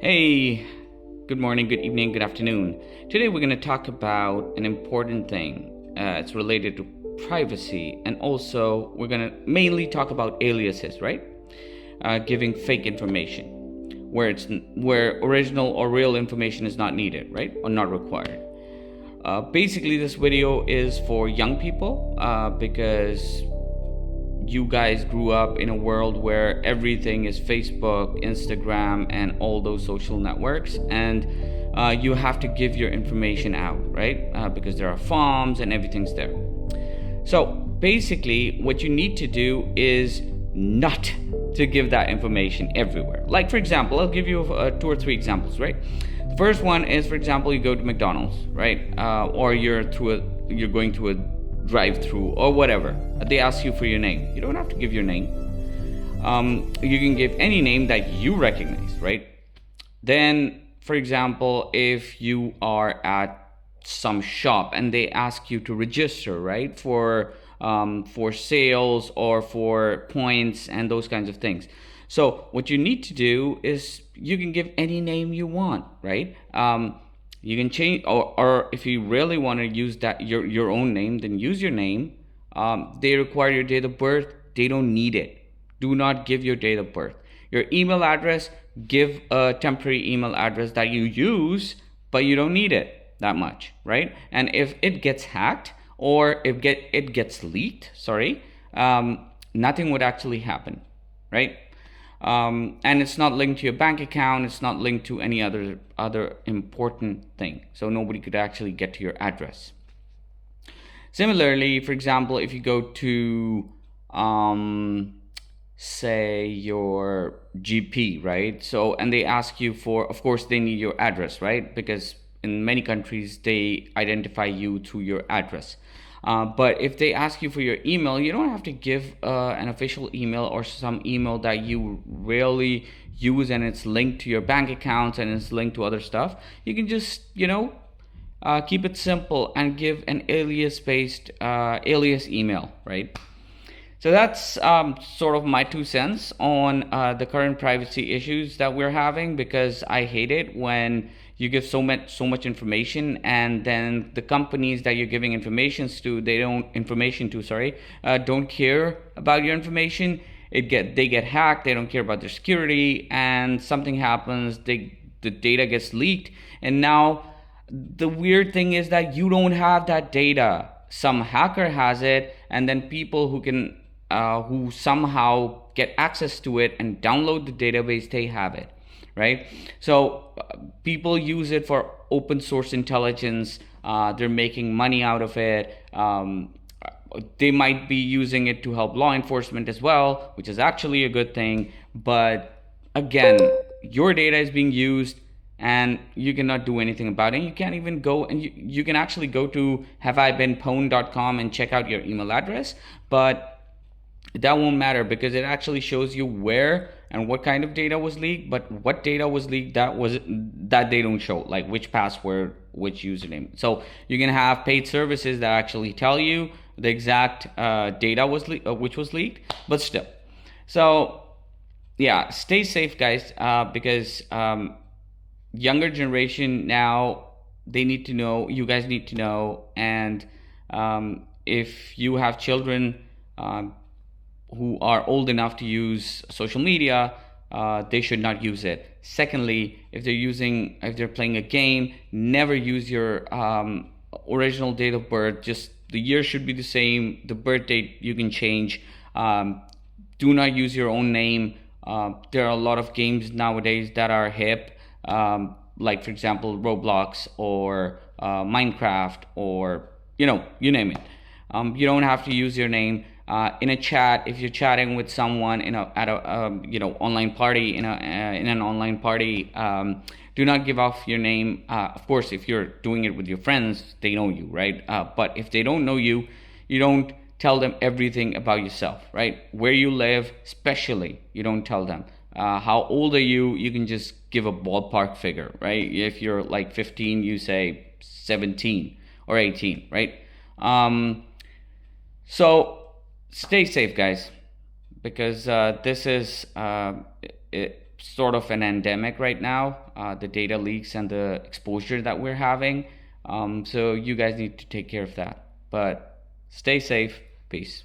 Hey, good morning, good evening, good afternoon. Today we're going to talk about an important thing. It's related to privacy, and also we're going to mainly talk about aliases, right? Giving fake information where original or real information is not needed, right? Or not required. Basically, this video is for young people because you guys grew up in a world where everything is Facebook, Instagram, and all those social networks, and you have to give your information out, right? Because there are forms and everything's there. So basically, what you need to do is not to give that information everywhere. Like, for example, I'll give you two or three examples, right? The first one is, for example, you go to McDonald's, right? Or you're going to a drive-through or whatever. They ask you for your name. You don't have to give your name. You can give any name that you recognize, right? Then, for example, if you are at some shop and they ask you to register, right, for sales or for points and those kinds of things. So what you need to do is you can give any name you want, right? You can change, or if you really want to use that your own name, then use your name. They require your date of birth. They don't need it. Do not give your date of birth. Your email address, give a temporary email address that you use, but you don't need it that much, right? And if it gets hacked or if it gets leaked, nothing would actually happen, right? And it's not linked to your bank account. It's not linked to any other important thing. So nobody could actually get to your address. Similarly, for example, if you go to say your GP, right? So, and they ask you for, of course, they need your address, right? Because in many countries, they identify you through your address. But if they ask you for your email, you don't have to give an official email or some email that you really use and it's linked to your bank accounts and it's linked to other stuff. You can just, keep it simple and give an alias-based alias email, right? So that's sort of my 2 cents on the current privacy issues that we're having, because I hate it when you give so much information and then the companies that you're giving information to, don't care about your information. They get hacked. They don't care about their security, and something happens. The data gets leaked, and now the weird thing is that you don't have that data. Some hacker has it, and then people who somehow get access to it and download the database, they have it, right? So people use it for open source intelligence. They're making money out of it. They might be using it to help law enforcement as well, which is actually a good thing. But again, your data is being used and you cannot do anything about it. You can't even go, and you can actually go to haveibeenpwned.com and check out your email address, but that won't matter because it actually shows you where and what kind of data was leaked. But what data was leaked, that they don't show, like which password, which username. So you can have paid services that actually tell you the exact data which was leaked, but still. So yeah, stay safe, guys, because younger generation now, they need to know, you guys need to know. And if you have children who are old enough to use social media, they should not use it. Secondly, if they're playing a game, never use your original date of birth. Just the year should be the same. The birth date you can change. Do not use your own name. There are a lot of games nowadays that are hip, like for example Roblox or Minecraft, or you name it. You don't have to use your name. In a chat, if you're chatting with someone at a online party, in an online party, do not give off your name. Of course, if you're doing it with your friends, they know you, right? But if they don't know you, you don't tell them everything about yourself, right? Where you live, especially, you don't tell them. How old are you? You can just give a ballpark figure, right? If you're like 15, you say 17 or 18, right? So stay safe, guys, because this is sort of an endemic right now, the data leaks and the exposure that we're having. So you guys need to take care of that. But stay safe. Peace.